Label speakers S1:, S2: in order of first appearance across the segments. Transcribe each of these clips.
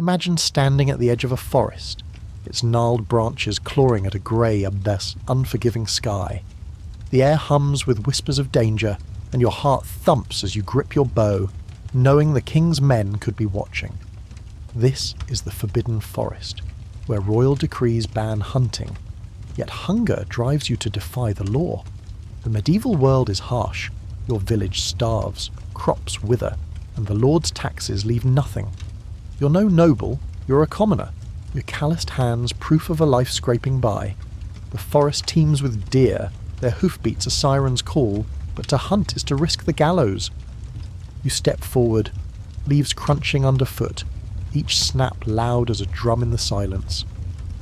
S1: Imagine standing at the edge of a forest, its gnarled branches clawing at a grey, thus unforgiving sky. The air hums with whispers of danger, and your heart thumps as you grip your bow, knowing the king's men could be watching. This is the Forbidden Forest, where royal decrees ban hunting, yet hunger drives you to defy the law. The medieval world is harsh. Your village starves, crops wither, and the lord's taxes leave nothing. You're no noble, you're a commoner, your calloused hands proof of a life scraping by. The forest teems with deer, their hoofbeats a siren's call, but to hunt is to risk the gallows. You step forward, leaves crunching underfoot, each snap loud as a drum in the silence.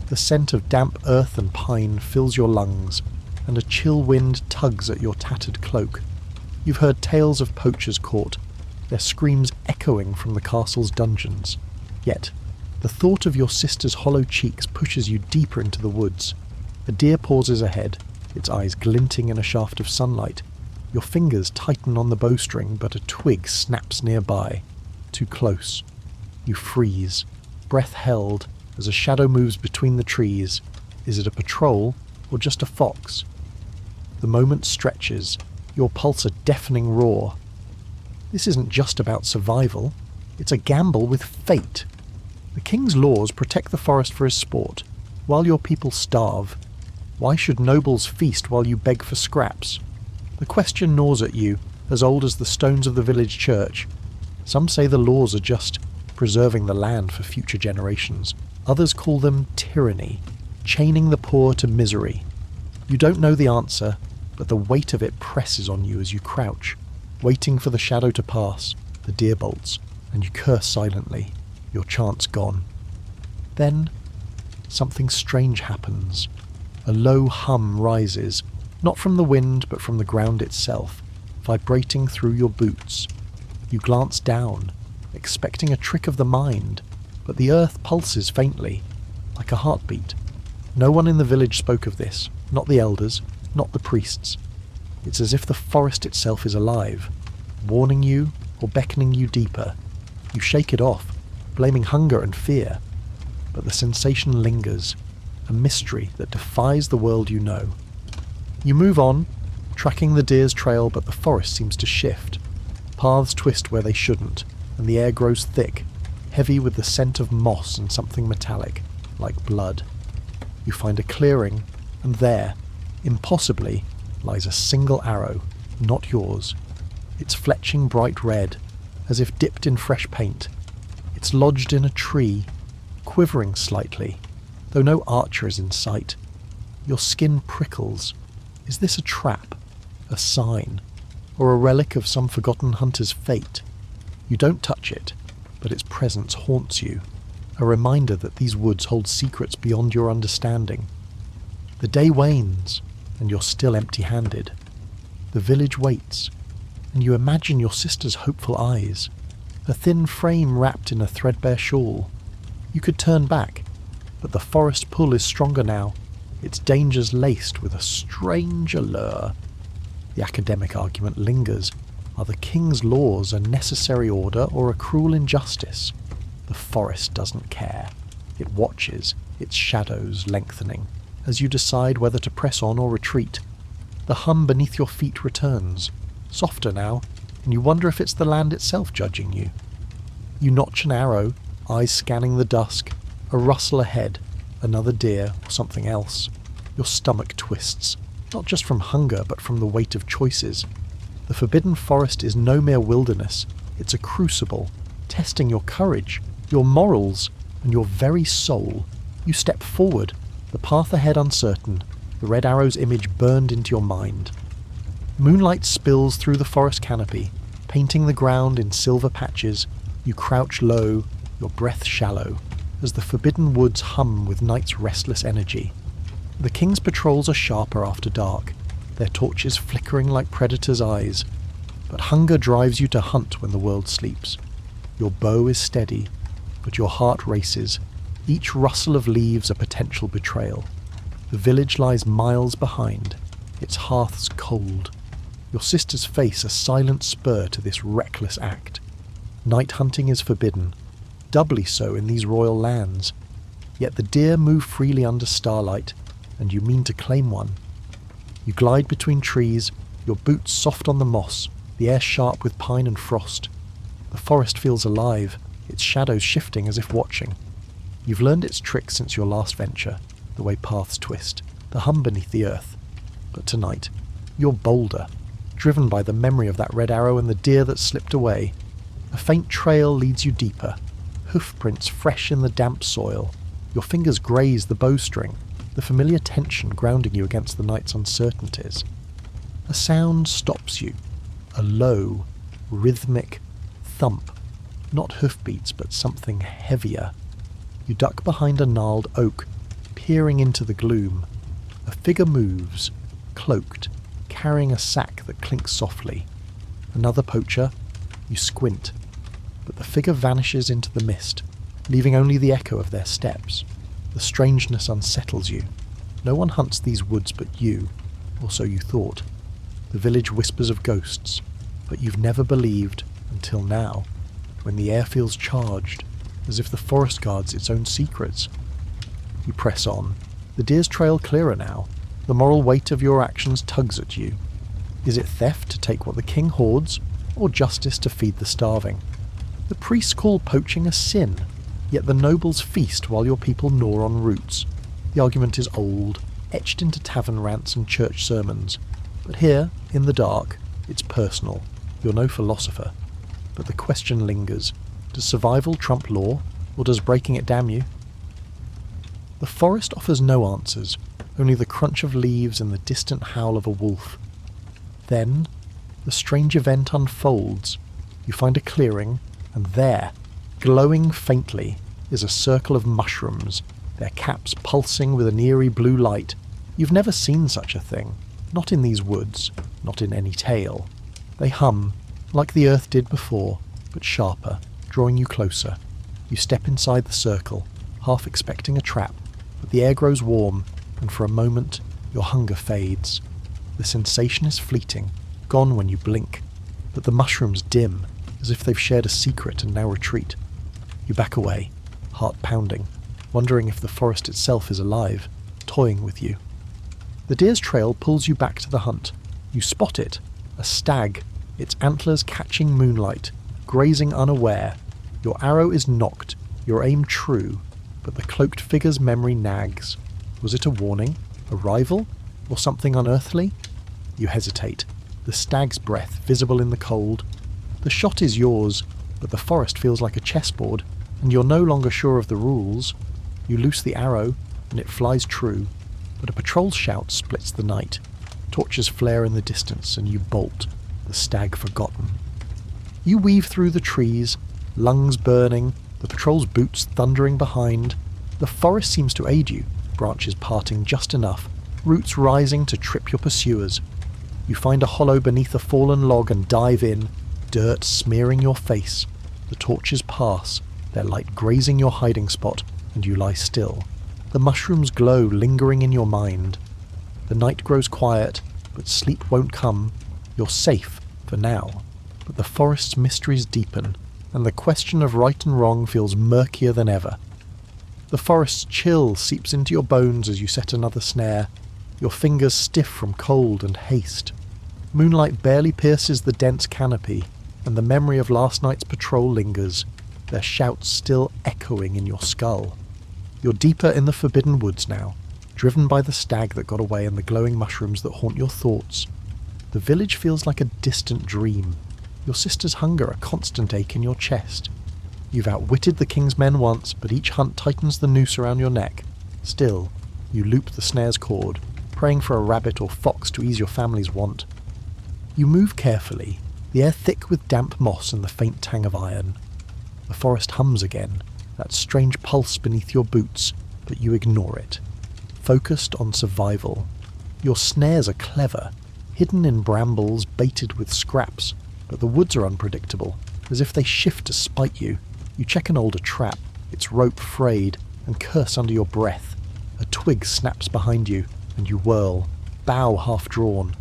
S1: The scent of damp earth and pine fills your lungs, and a chill wind tugs at your tattered cloak. You've heard tales of poachers caught, their screams echoing from the castle's dungeons. Yet, the thought of your sister's hollow cheeks pushes you deeper into the woods. A deer pauses ahead, its eyes glinting in a shaft of sunlight. Your fingers tighten on the bowstring, but a twig snaps nearby. Too close. You freeze, breath held, as a shadow moves between the trees. Is it a patrol, or just a fox? The moment stretches, your pulse a deafening roar. This isn't just about survival, it's a gamble with fate. The king's laws protect the forest for his sport, while your people starve. Why should nobles feast while you beg for scraps? The question gnaws at you, as old as the stones of the village church. Some say the laws are just preserving the land for future generations. Others call them tyranny, chaining the poor to misery. You don't know the answer, but the weight of it presses on you as you crouch, waiting for the shadow to pass, the deer bolts, and you curse silently, your chance gone. Then, something strange happens. A low hum rises, not from the wind but from the ground itself, vibrating through your boots. You glance down, expecting a trick of the mind, but the earth pulses faintly, like a heartbeat. No one in the village spoke of this, not the elders, not the priests. It's as if the forest itself is alive, warning you or beckoning you deeper. You shake it off, blaming hunger and fear, but the sensation lingers, a mystery that defies the world you know. You move on, tracking the deer's trail, but the forest seems to shift. Paths twist where they shouldn't, and the air grows thick, heavy with the scent of moss and something metallic, like blood. You find a clearing, and there, impossibly, lies a single arrow, not yours. It's fletching bright red, as if dipped in fresh paint. It's lodged in a tree, quivering slightly, though no archer is in sight. Your skin prickles. Is this a trap, a sign, or a relic of some forgotten hunter's fate? You don't touch it, but its presence haunts you, a reminder that these woods hold secrets beyond your understanding. The day wanes, and you're still empty-handed. The village waits, and you imagine your sister's hopeful eyes, her thin frame wrapped in a threadbare shawl. You could turn back, but the forest pull is stronger now, its dangers laced with a strange allure. The academic argument lingers. Are the king's laws a necessary order or a cruel injustice? The forest doesn't care. It watches, its shadows lengthening, as you decide whether to press on or retreat. The hum beneath your feet returns, softer now, and you wonder if it's the land itself judging you. You notch an arrow, eyes scanning the dusk, a rustle ahead, another deer or something else. Your stomach twists, not just from hunger but from the weight of choices. The Forbidden Forest is no mere wilderness, it's a crucible, testing your courage, your morals, and your very soul. You step forward, the path ahead uncertain, the red arrow's image burned into your mind. Moonlight spills through the forest canopy, painting the ground in silver patches. You crouch low, your breath shallow, as the forbidden woods hum with night's restless energy. The king's patrols are sharper after dark, their torches flickering like predators' eyes, but hunger drives you to hunt when the world sleeps. Your bow is steady, but your heart races, each rustle of leaves a potential betrayal. The village lies miles behind, its hearths cold. Your sister's face a silent spur to this reckless act. Night hunting is forbidden, doubly so in these royal lands. Yet the deer move freely under starlight, and you mean to claim one. You glide between trees, your boots soft on the moss, the air sharp with pine and frost. The forest feels alive, its shadows shifting as if watching. You've learned its tricks since your last venture, the way paths twist, the hum beneath the earth. But tonight, you're bolder, driven by the memory of that red arrow and the deer that slipped away. A faint trail leads you deeper, hoofprints fresh in the damp soil. Your fingers graze the bowstring, the familiar tension grounding you against the night's uncertainties. A sound stops you, a low, rhythmic thump, not hoofbeats but something heavier. You duck behind a gnarled oak, peering into the gloom. A figure moves, cloaked, carrying a sack that clinks softly. Another poacher. You squint, but the figure vanishes into the mist, leaving only the echo of their steps. The strangeness unsettles you. No one hunts these woods but you, or so you thought. The village whispers of ghosts, but you've never believed, until now, when the air feels charged, as if the forest guards its own secrets. You press on, the deer's trail clearer now. The moral weight of your actions tugs at you. Is it theft to take what the king hoards, or justice to feed the starving? The priests call poaching a sin, yet the nobles feast while your people gnaw on roots. The argument is old, etched into tavern rants and church sermons. But here, in the dark, it's personal. You're no philosopher. But the question lingers. Does survival trump law, or does breaking it damn you? The forest offers no answers, only the crunch of leaves and the distant howl of a wolf. Then, the strange event unfolds. You find a clearing, and there, glowing faintly, is a circle of mushrooms, their caps pulsing with an eerie blue light. You've never seen such a thing, not in these woods, not in any tale. They hum, like the earth did before, but sharper, drawing you closer. You step inside the circle, half expecting a trap, but the air grows warm, and for a moment your hunger fades. The sensation is fleeting, gone when you blink, but the mushrooms dim, as if they've shared a secret and now retreat. You back away, heart pounding, wondering if the forest itself is alive, toying with you. The deer's trail pulls you back to the hunt. You spot it, a stag, its antlers catching moonlight, grazing unaware. Your arrow is nocked, your aim true, but the cloaked figure's memory nags. Was it a warning, a rival, or something unearthly? You hesitate, the stag's breath visible in the cold. The shot is yours, but the forest feels like a chessboard, and you're no longer sure of the rules. You loose the arrow, and it flies true, but a patrol shout splits the night. Torches flare in the distance, and you bolt, the stag forgotten. You weave through the trees, lungs burning, the patrol's boots thundering behind. The forest seems to aid you, branches parting just enough, roots rising to trip your pursuers. You find a hollow beneath a fallen log and dive in, dirt smearing your face. The torches pass, their light grazing your hiding spot, and you lie still. The mushrooms glow, lingering in your mind. The night grows quiet, but sleep won't come. You're safe, for now. But the forest's mysteries deepen, and the question of right and wrong feels murkier than ever. The forest's chill seeps into your bones as you set another snare, your fingers stiff from cold and haste. Moonlight barely pierces the dense canopy, and the memory of last night's patrol lingers, their shouts still echoing in your skull. You're deeper in the forbidden woods now, driven by the stag that got away and the glowing mushrooms that haunt your thoughts. The village feels like a distant dream, your sister's hunger a constant ache in your chest. You've outwitted the king's men once, but each hunt tightens the noose around your neck. Still, you loop the snare's cord, praying for a rabbit or fox to ease your family's want. You move carefully, the air thick with damp moss and the faint tang of iron. The forest hums again, that strange pulse beneath your boots, but you ignore it. Focused on survival. Your snares are clever, hidden in brambles, baited with scraps, but the woods are unpredictable, as if they shift to spite you. You check an older trap, its rope frayed, and curse under your breath. A twig snaps behind you, and you whirl, bow half drawn,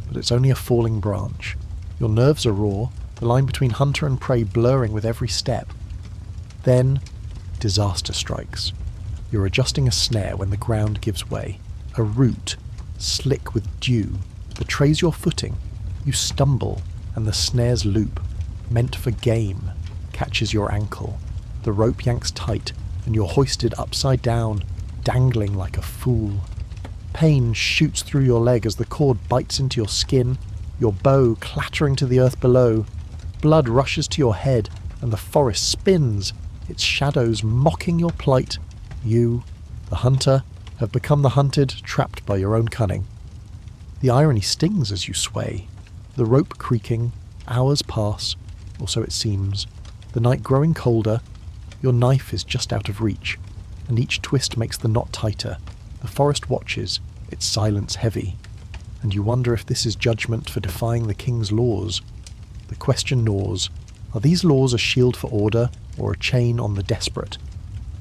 S1: but it's only a falling branch. Your nerves are raw, the line between hunter and prey blurring with every step. Then, disaster strikes. You're adjusting a snare when the ground gives way. A root, slick with dew, betrays your footing. You stumble, and the snare's loop, meant for game, catches your ankle. The rope yanks tight, and you're hoisted upside down, dangling like a fool. Pain shoots through your leg as the cord bites into your skin, your bow clattering to the earth below. Blood rushes to your head, and the forest spins, its shadows mocking your plight. You, the hunter, have become the hunted, trapped by your own cunning. The irony stings as you sway. The rope creaking, hours pass, or so it seems. The night growing colder, your knife is just out of reach, and each twist makes the knot tighter. The forest watches, its silence heavy, and you wonder if this is judgment for defying the king's laws. The question gnaws. Are these laws a shield for order, or a chain on the desperate?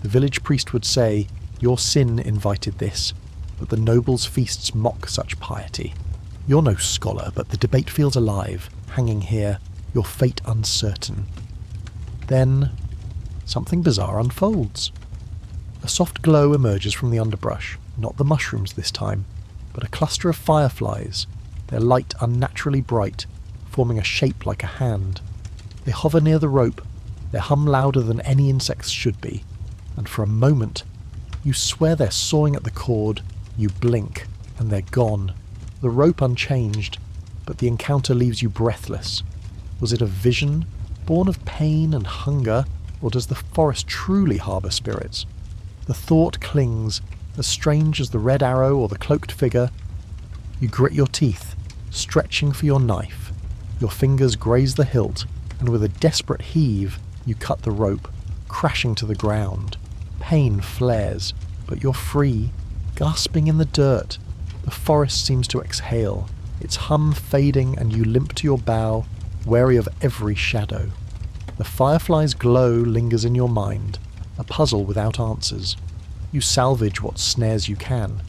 S1: The village priest would say, your sin invited this, but the nobles' feasts mock such piety. You're no scholar, but the debate feels alive, hanging here, your fate uncertain. Then, something bizarre unfolds. A soft glow emerges from the underbrush, not the mushrooms this time, but a cluster of fireflies, their light unnaturally bright, forming a shape like a hand. They hover near the rope, their hum louder than any insect's should be, and for a moment, you swear they're sawing at the cord, you blink, and they're gone. The rope unchanged, but the encounter leaves you breathless. Was it a vision, born of pain and hunger, or does the forest truly harbour spirits? The thought clings, as strange as the red arrow or the cloaked figure. You grit your teeth, stretching for your knife. Your fingers graze the hilt, and with a desperate heave, you cut the rope, crashing to the ground. Pain flares, but you're free, gasping in the dirt. The forest seems to exhale, its hum fading, and you limp to your bough, wary of every shadow. The firefly's glow lingers in your mind, a puzzle without answers. You salvage what snares you can,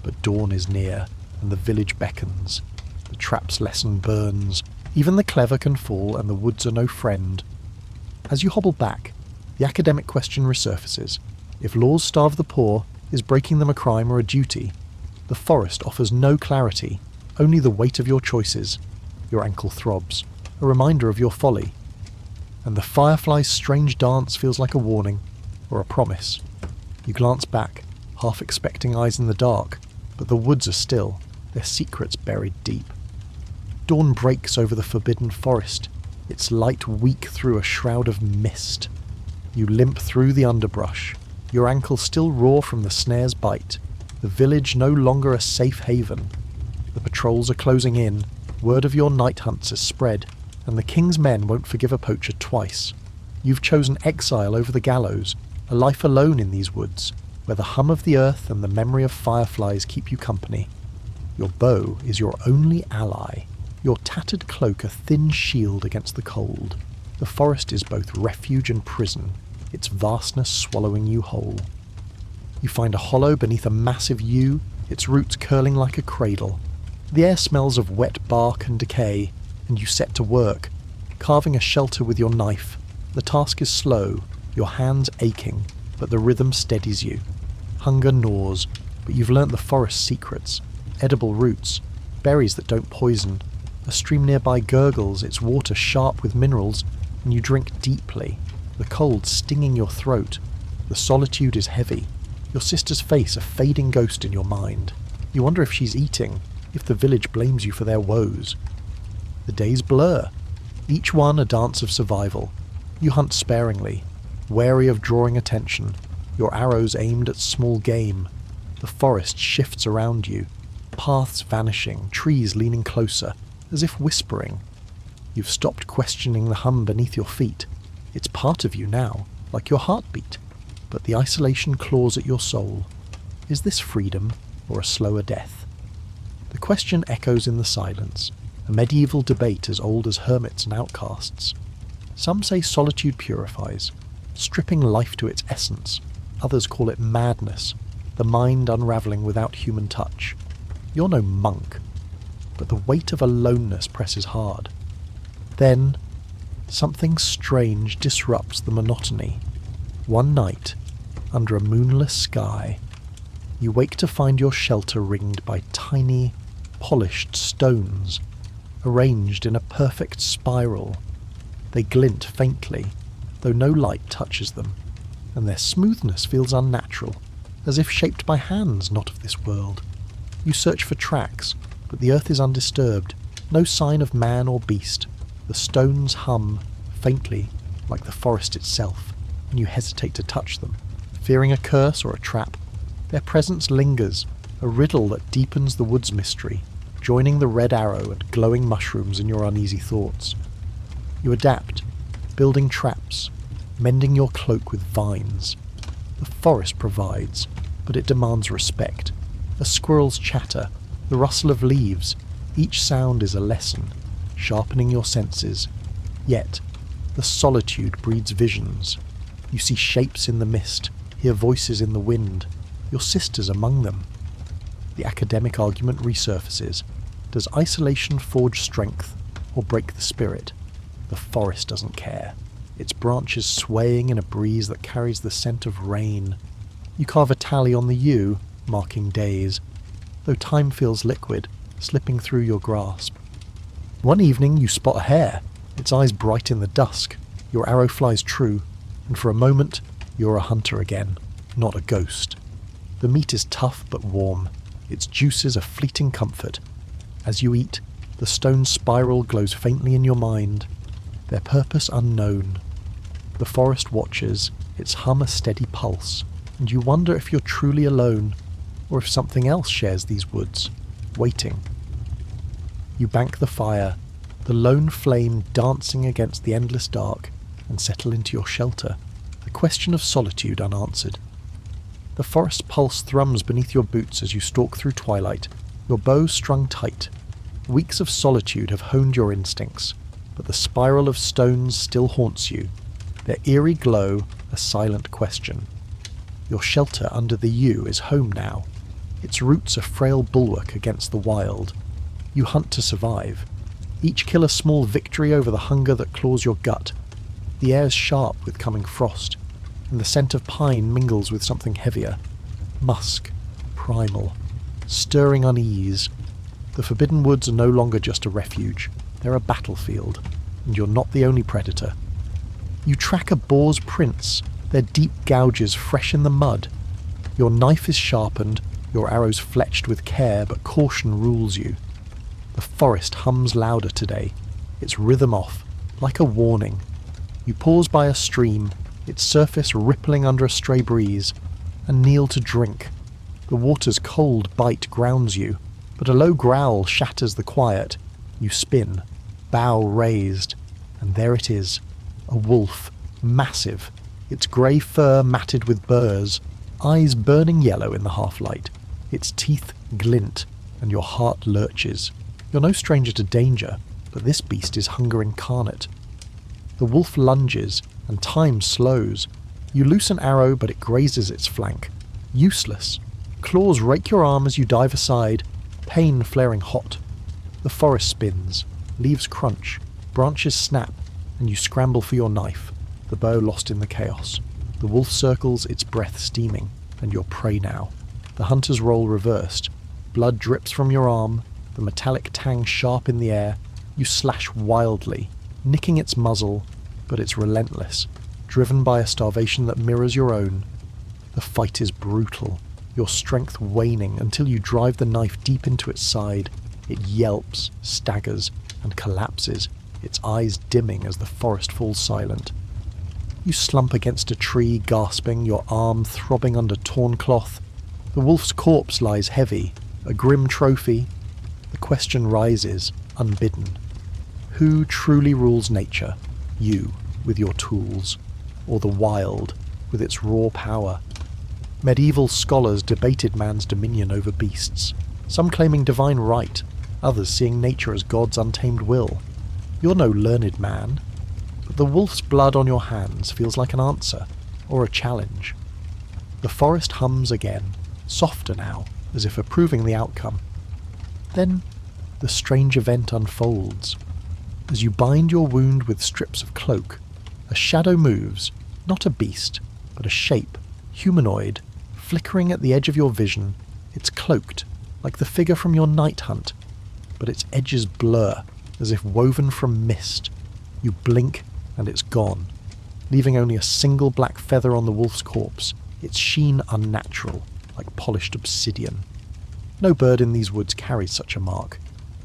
S1: but dawn is near, and the village beckons. The trap's lesson burns. Even the clever can fall, and the woods are no friend. As you hobble back, the academic question resurfaces. If laws starve the poor, is breaking them a crime or a duty? The forest offers no clarity, only the weight of your choices. Your ankle throbs, a reminder of your folly. And the firefly's strange dance feels like a warning, or a promise. You glance back, half expecting eyes in the dark, but the woods are still, their secrets buried deep. Dawn breaks over the forbidden forest, its light weak through a shroud of mist. You limp through the underbrush, your ankles still raw from the snare's bite, the village no longer a safe haven. The patrols are closing in, word of your night hunts is spread, and the king's men won't forgive a poacher twice. You've chosen exile over the gallows, a life alone in these woods, where the hum of the earth and the memory of fireflies keep you company. Your bow is your only ally, your tattered cloak a thin shield against the cold. The forest is both refuge and prison, its vastness swallowing you whole. You find a hollow beneath a massive yew, its roots curling like a cradle. The air smells of wet bark and decay, and you set to work, carving a shelter with your knife. The task is slow, your hands aching, but the rhythm steadies you. Hunger gnaws, but you've learnt the forest's secrets. Edible roots, berries that don't poison. A stream nearby gurgles, its water sharp with minerals, and you drink deeply, the cold stinging your throat. The solitude is heavy, your sister's face a fading ghost in your mind. You wonder if she's eating, if the village blames you for their woes. The days blur, each one a dance of survival. You hunt sparingly, wary of drawing attention, your arrows aimed at small game. The forest shifts around you, paths vanishing, trees leaning closer, as if whispering. You've stopped questioning the hum beneath your feet. It's part of you now, like your heartbeat. But the isolation claws at your soul. Is this freedom, or a slower death? The question echoes in the silence, a medieval debate as old as hermits and outcasts. Some say solitude purifies, stripping life to its essence. Others call it madness, the mind unravelling without human touch. You're no monk, but the weight of aloneness presses hard. Then, something strange disrupts the monotony. One night, under a moonless sky, you wake to find your shelter ringed by tiny, polished stones, arranged in a perfect spiral. They glint faintly, though no light touches them, and their smoothness feels unnatural, as if shaped by hands not of this world. You search for tracks, but the earth is undisturbed, no sign of man or beast. The stones hum, faintly, like the forest itself, and you hesitate to touch them, fearing a curse or a trap. Their presence lingers, a riddle that deepens the wood's mystery, joining the red arrow and glowing mushrooms in your uneasy thoughts. You adapt, building traps, mending your cloak with vines. The forest provides, but it demands respect. A squirrel's chatter, the rustle of leaves, each sound is a lesson, sharpening your senses. Yet, the solitude breeds visions. You see shapes in the mist, hear voices in the wind, your sisters among them. The academic argument resurfaces. Does isolation forge strength or break the spirit? The forest doesn't care, its branches swaying in a breeze that carries the scent of rain. You carve a tally on the yew, marking days, though time feels liquid, slipping through your grasp. One evening you spot a hare, its eyes bright in the dusk. Your arrow flies true, and for a moment you're a hunter again, not a ghost. The meat is tough but warm, its juices a fleeting comfort. As you eat, the stone spiral glows faintly in your mind, their purpose unknown. The forest watches, its hum a steady pulse, and you wonder if you're truly alone, or if something else shares these woods, waiting. You bank the fire, the lone flame dancing against the endless dark, and settle into your shelter, the question of solitude unanswered. The forest pulse thrums beneath your boots as you stalk through twilight, your bow strung tight. Weeks of solitude have honed your instincts, but the spiral of stones still haunts you, their eerie glow a silent question. Your shelter under the yew is home now, its roots a frail bulwark against the wild. You hunt to survive, each kill a small victory over the hunger that claws your gut. The air's sharp with coming frost, and the scent of pine mingles with something heavier. Musk, primal, stirring unease. The forbidden woods are no longer just a refuge, they're a battlefield, and you're not the only predator. You track a boar's prints, their deep gouges fresh in the mud. Your knife is sharpened, your arrows fletched with care, but caution rules you. The forest hums louder today, its rhythm off, like a warning. You pause by a stream, its surface rippling under a stray breeze, and kneel to drink. The water's cold bite grounds you, but a low growl shatters the quiet. You spin, bow raised, and there it is, a wolf, massive, its grey fur matted with burrs, eyes burning yellow in the half-light. Its teeth glint, and your heart lurches. You're no stranger to danger, but this beast is hunger incarnate. The wolf lunges, and time slows. You loose an arrow, but it grazes its flank. Useless. Claws rake your arm as you dive aside, pain flaring hot. The forest spins, leaves crunch, branches snap, and you scramble for your knife, the bow lost in the chaos. The wolf circles, its breath steaming, and you're prey now. The hunter's role reversed. Blood drips from your arm, the metallic tang sharp in the air. You slash wildly, nicking its muzzle, but it's relentless, driven by a starvation that mirrors your own. The fight is brutal, your strength waning until you drive the knife deep into its side. It yelps, staggers, and collapses, its eyes dimming as the forest falls silent. You slump against a tree, gasping, your arm throbbing under torn cloth. The wolf's corpse lies heavy, a grim trophy. The question rises, unbidden. Who truly rules nature? You, with your tools, or the wild, with its raw power? Medieval scholars debated man's dominion over beasts, some claiming divine right, others seeing nature as God's untamed will. You're no learned man, but the wolf's blood on your hands feels like an answer, or a challenge. The forest hums again, softer now, as if approving the outcome. Then, the strange event unfolds. As you bind your wound with strips of cloak, a shadow moves, not a beast, but a shape, humanoid, flickering at the edge of your vision. It's cloaked, like the figure from your night hunt, but its edges blur, as if woven from mist. You blink, and it's gone, leaving only a single black feather on the wolf's corpse, its sheen unnatural, like polished obsidian. No bird in these woods carries such a mark.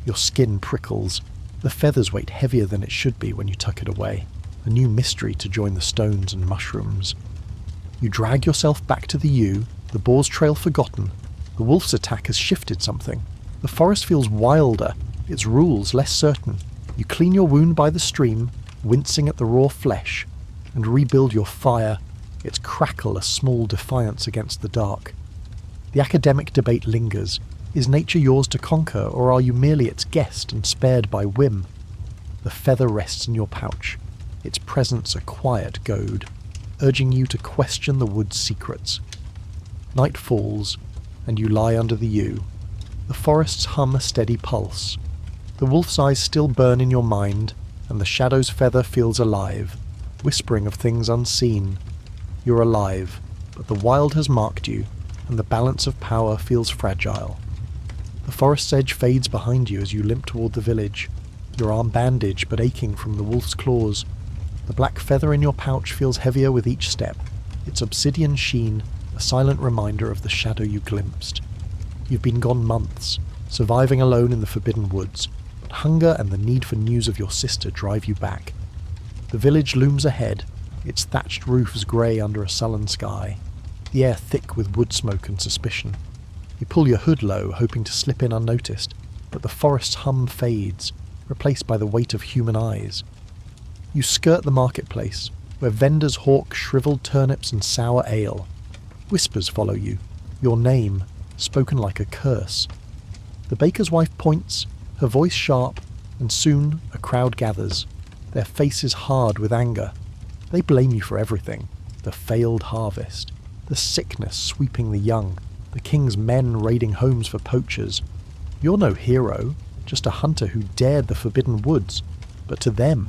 S1: Your skin prickles. The feather's weight heavier than it should be when you tuck it away, a new mystery to join the stones and mushrooms. You drag yourself back to the yew, the boar's trail forgotten. The wolf's attack has shifted something. The forest feels wilder, its rules less certain. You clean your wound by the stream, wincing at the raw flesh, and rebuild your fire, its crackle a small defiance against the dark. The academic debate lingers. Is nature yours to conquer, or are you merely its guest and spared by whim? The feather rests in your pouch, its presence a quiet goad, urging you to question the wood's secrets. Night falls, and you lie under the yew. The forests hum a steady pulse. The wolf's eyes still burn in your mind, and the shadow's feather feels alive, whispering of things unseen. You're alive, but the wild has marked you, and the balance of power feels fragile. The forest's edge fades behind you as you limp toward the village, your arm bandaged but aching from the wolf's claws. The black feather in your pouch feels heavier with each step, its obsidian sheen a silent reminder of the shadow you glimpsed. You've been gone months, surviving alone in the forbidden woods, but hunger and the need for news of your sister drive you back. The village looms ahead, its thatched roofs grey under a sullen sky, the air thick with wood smoke and suspicion. You pull your hood low, hoping to slip in unnoticed, but the forest's hum fades, replaced by the weight of human eyes. You skirt the marketplace, where vendors hawk shriveled turnips and sour ale. Whispers follow you, your name, spoken like a curse. The baker's wife points, her voice sharp, and soon a crowd gathers, their faces hard with anger. They blame you for everything, the failed harvest, the sickness sweeping the young, the king's men raiding homes for poachers. You're no hero, just a hunter who dared the forbidden woods, but to them,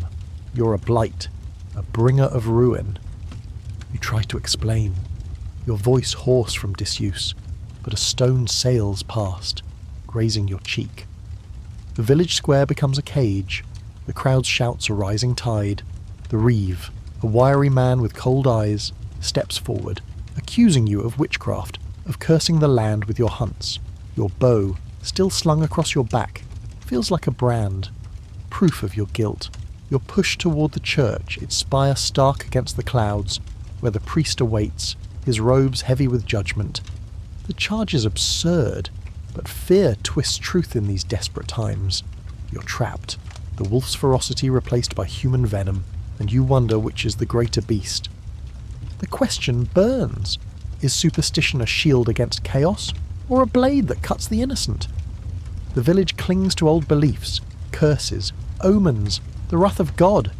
S1: you're a blight, a bringer of ruin. You try to explain, your voice hoarse from disuse, but a stone sails past, grazing your cheek. The village square becomes a cage, the crowd shouts a rising tide. The reeve, a wiry man with cold eyes, steps forward, accusing you of witchcraft, of cursing the land with your hunts. Your bow, still slung across your back, feels like a brand, proof of your guilt. You're pushed toward the church, its spire stark against the clouds, where the priest awaits, his robes heavy with judgment. The charge is absurd, but fear twists truth in these desperate times. You're trapped, the wolf's ferocity replaced by human venom, and you wonder which is the greater beast. The question burns. Is superstition a shield against chaos, or a blade that cuts the innocent? The village clings to old beliefs, curses, omens, the wrath of God.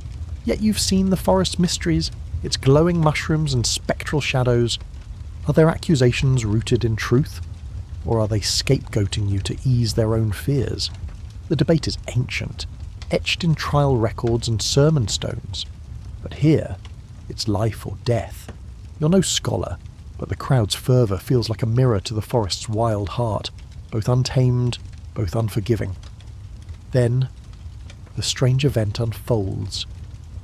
S1: Yet you've seen the forest's mysteries, its glowing mushrooms and spectral shadows. Are their accusations rooted in truth, or are they scapegoating you to ease their own fears? The debate is ancient, etched in trial records and sermon stones. But here, it's life or death. You're no scholar, but the crowd's fervour feels like a mirror to the forest's wild heart, both untamed, both unforgiving. Then, the strange event unfolds.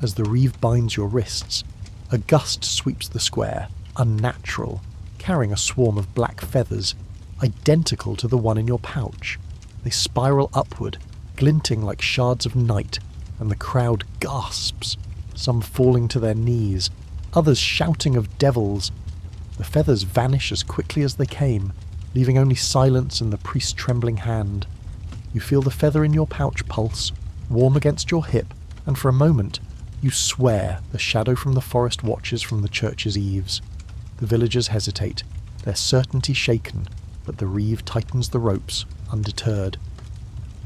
S1: As the reeve binds your wrists, a gust sweeps the square, unnatural, carrying a swarm of black feathers, identical to the one in your pouch. They spiral upward, glinting like shards of night, and the crowd gasps, some falling to their knees, others shouting of devils. The feathers vanish as quickly as they came, leaving only silence and the priest's trembling hand. You feel the feather in your pouch pulse, warm against your hip, and for a moment, you swear the shadow from the forest watches from the church's eaves. The villagers hesitate, their certainty shaken, but the reeve tightens the ropes, undeterred.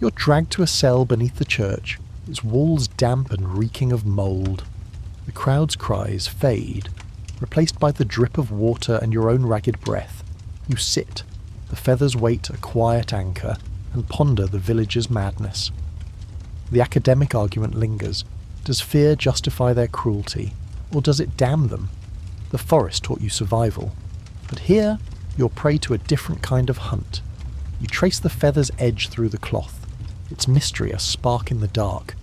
S1: You're dragged to a cell beneath the church, its walls damp and reeking of mould. The crowd's cries fade, replaced by the drip of water and your own ragged breath. You sit, the feathers wait a quiet anchor, and ponder the village's madness. The academic argument lingers. Does fear justify their cruelty, or does it damn them? The forest taught you survival. But here, you're prey to a different kind of hunt. You trace the feather's edge through the cloth, its mystery a spark in the dark,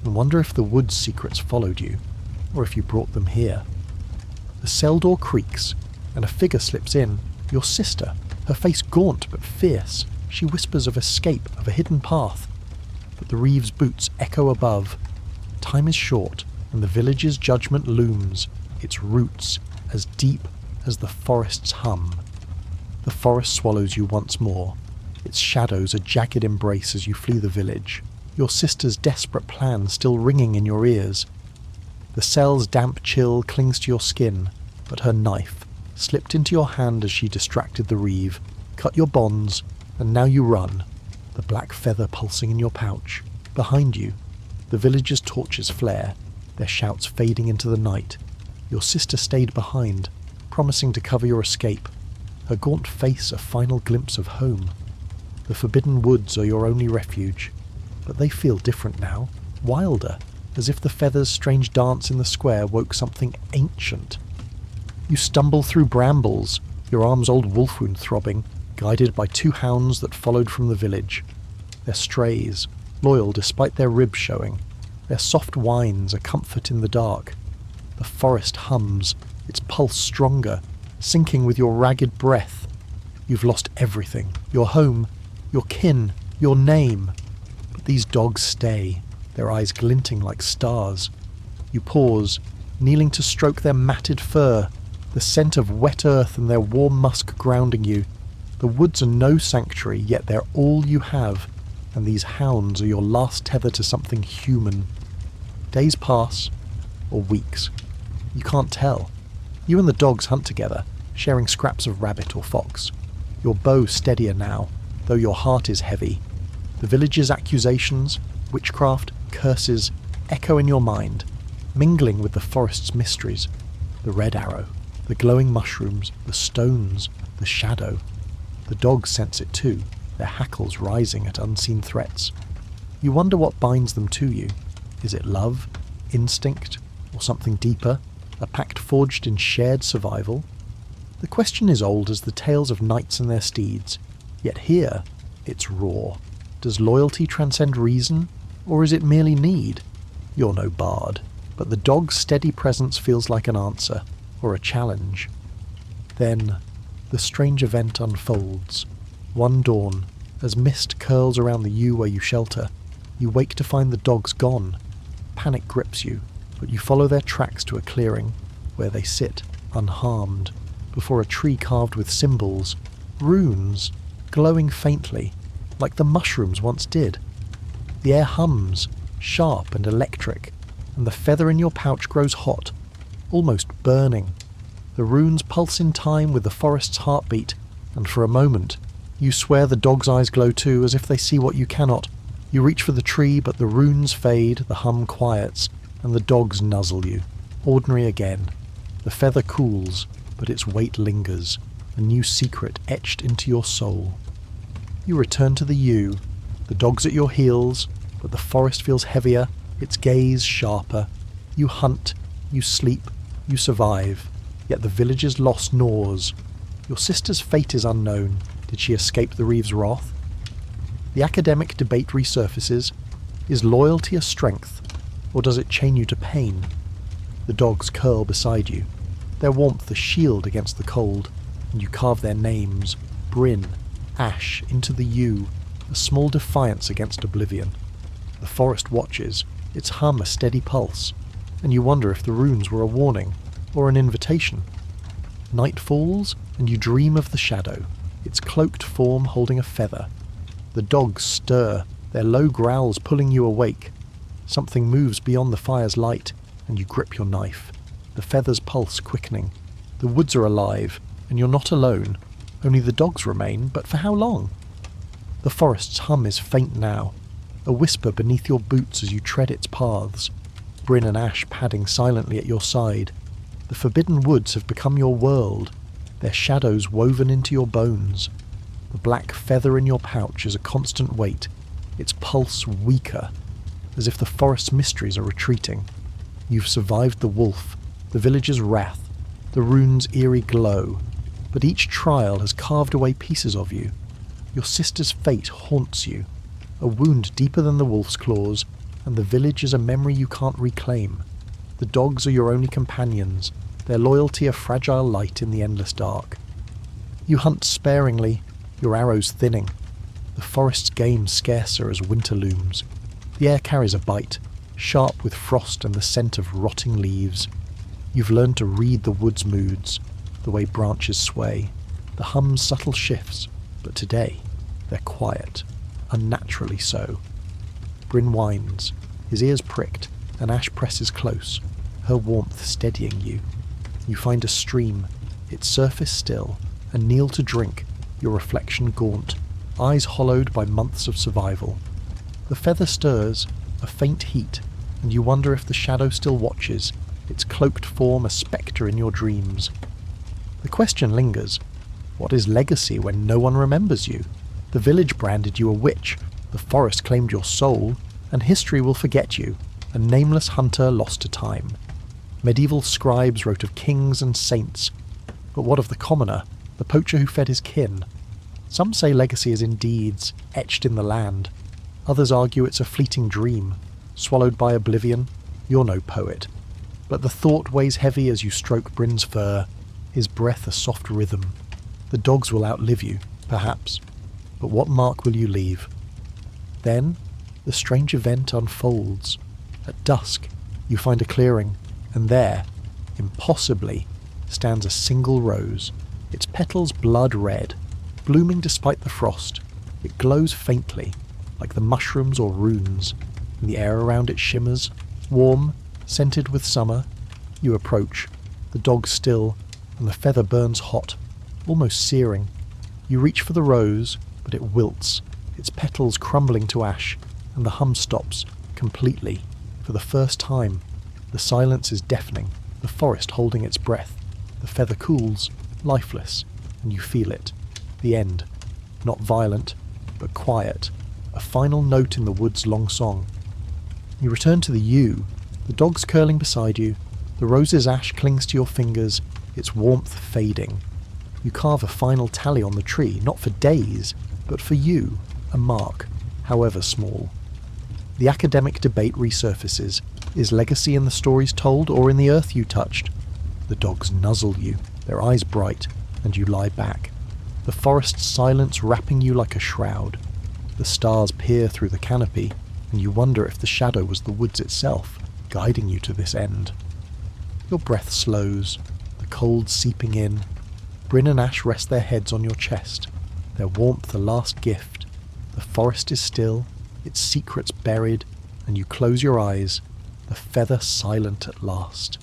S1: and wonder if the wood's secrets followed you, or if you brought them here. The cell door creaks, and a figure slips in. Your sister, her face gaunt but fierce. She whispers of escape, of a hidden path. But the Reeves' boots echo above. Time is short, and the village's judgment looms, its roots as deep as the forest's hum. The forest swallows you once more, its shadows a jagged embrace as you flee the village, your sister's desperate plan still ringing in your ears. The cell's damp chill clings to your skin, but her knife, slipped into your hand as she distracted the Reeve, cut your bonds, and now you run, the black feather pulsing in your pouch. Behind you, the villagers' torches flare, their shouts fading into the night. Your sister stayed behind, promising to cover your escape, her gaunt face a final glimpse of home. The forbidden woods are your only refuge, but they feel different now, wilder, as if the feather's strange dance in the square woke something ancient. You stumble through brambles, your arm's old wolf wound throbbing, guided by two hounds that followed from the village. They're strays, loyal despite their ribs showing, their soft whines a comfort in the dark. The forest hums, its pulse stronger, sinking with your ragged breath. You've lost everything, your home, your kin, your name. But these dogs stay, their eyes glinting like stars. You pause, kneeling to stroke their matted fur, the scent of wet earth and their warm musk grounding you. The woods are no sanctuary, yet they're all you have, and these hounds are your last tether to something human. Days pass, or weeks. You can't tell. You and the dogs hunt together, sharing scraps of rabbit or fox. Your bow steadier now, though your heart is heavy. The village's accusations, witchcraft, curses, echo in your mind, mingling with the forest's mysteries. The red arrow, the glowing mushrooms, the stones, the shadow. The dogs sense it too, their hackles rising at unseen threats. You wonder what binds them to you. Is it love, instinct, or something deeper? A pact forged in shared survival? The question is old as the tales of knights and their steeds, yet here it's raw. Does loyalty transcend reason, or is it merely need? You're no bard, but the dog's steady presence feels like an answer, or a challenge. Then, the strange event unfolds. One dawn, as mist curls around the yew where you shelter, you wake to find the dogs gone. Panic grips you, but you follow their tracks to a clearing, where they sit, unharmed, before a tree carved with symbols, runes, glowing faintly, like the mushrooms once did. The air hums, sharp and electric, and the feather in your pouch grows hot, almost burning. The runes pulse in time with the forest's heartbeat, and for a moment, you swear the dog's eyes glow too, as if they see what you cannot. You reach for the tree, but the runes fade, the hum quiets, and the dogs nuzzle you, ordinary again. The feather cools, but its weight lingers, a new secret etched into your soul. You return to the yew, the dogs at your heels, but the forest feels heavier, its gaze sharper. You hunt, you sleep, you survive, yet the village's loss gnaws. Your sister's fate is unknown. Did she escape the Reeves' wrath? The academic debate resurfaces. Is loyalty a strength, or does it chain you to pain? The dogs curl beside you, their warmth a shield against the cold, and you carve their names, Bryn, Ash, into the yew, a small defiance against oblivion. The forest watches, its hum a steady pulse, and you wonder if the runes were a warning, or an invitation. Night falls, and you dream of the shadow, its cloaked form holding a feather. The dogs stir, their low growls pulling you awake. Something moves beyond the fire's light, and you grip your knife, the feather's pulse quickening. The woods are alive, and you're not alone. Only the dogs remain, but for how long? The forest's hum is faint now, a whisper beneath your boots as you tread its paths. Bryn and Ash padding silently at your side. The forbidden woods have become your world, their shadows woven into your bones. The black feather in your pouch is a constant weight, its pulse weaker, as if the forest's mysteries are retreating. You've survived the wolf, the village's wrath, the rune's eerie glow, but each trial has carved away pieces of you. Your sister's fate haunts you, a wound deeper than the wolf's claws, and the village is a memory you can't reclaim. The dogs are your only companions, their loyalty a fragile light in the endless dark. You hunt sparingly, your arrows thinning, the forest's game scarcer as winter looms. The air carries a bite, sharp with frost and the scent of rotting leaves. You've learned to read the wood's moods, the way branches sway, the hum's subtle shifts, but today they're quiet, unnaturally so. Bryn whines, his ears pricked, and Ash presses close, her warmth steadying you. You find a stream, its surface still, and kneel to drink, your reflection gaunt, eyes hollowed by months of survival. The feather stirs, a faint heat, and you wonder if the shadow still watches, its cloaked form a spectre in your dreams. The question lingers, what is legacy when no one remembers you? The village branded you a witch, the forest claimed your soul, and history will forget you, a nameless hunter lost to time. Medieval scribes wrote of kings and saints, but what of the commoner, the poacher who fed his kin? Some say legacy is in deeds, etched in the land. Others argue it's a fleeting dream, swallowed by oblivion. You're no poet. But the thought weighs heavy as you stroke Bryn's fur, his breath a soft rhythm. The dogs will outlive you, perhaps, but what mark will you leave? Then, the strange event unfolds. At dusk, you find a clearing, and there, impossibly, stands a single rose, its petals blood red, blooming despite the frost. It glows faintly, like the mushrooms or runes, and the air around it shimmers, warm, scented with summer. You approach, the dog still, and the feather burns hot, almost searing. You reach for the rose, but it wilts, its petals crumbling to ash, and the hum stops, completely. For the first time, the silence is deafening, the forest holding its breath. The feather cools, lifeless, and you feel it. The end. Not violent, but quiet. A final note in the wood's long song. You return to the yew, the dog's curling beside you. The rose's ash clings to your fingers, its warmth fading. You carve a final tally on the tree, not for days, but for you, a mark, however small. The academic debate resurfaces. Is legacy in the stories told or in the earth you touched? The dogs nuzzle you, their eyes bright, and you lie back. The forest's silence wrapping you like a shroud. The stars peer through the canopy, and you wonder if the shadow was the woods itself, guiding you to this end. Your breath slows, the cold seeping in. Bryn and Ash rest their heads on your chest, their warmth the last gift. The forest is still, its secrets buried, and you close your eyes, the feather silent at last.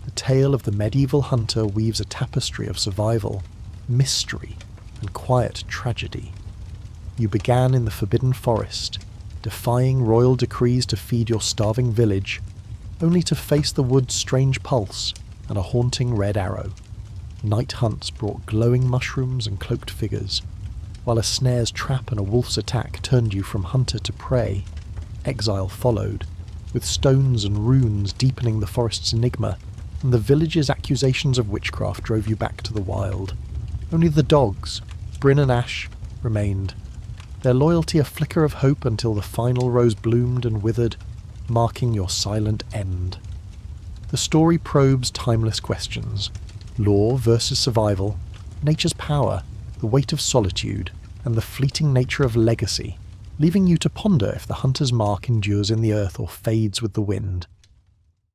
S1: The tale of the medieval hunter weaves a tapestry of survival, mystery, and quiet tragedy. You began in the forbidden forest, defying royal decrees to feed your starving village, only to face the wood's strange pulse and a haunting red arrow. Night hunts brought glowing mushrooms and cloaked figures, while a snare's trap and a wolf's attack turned you from hunter to prey. Exile followed, with stones and runes deepening the forest's enigma, and the village's accusations of witchcraft drove you back to the wild. Only the dogs, Bryn and Ash, remained, their loyalty a flicker of hope until the final rose bloomed and withered, marking your silent end. The story probes timeless questions: law versus survival, nature's power, the weight of solitude, and the fleeting nature of legacy, leaving you to ponder if the hunter's mark endures in the earth or fades with the wind.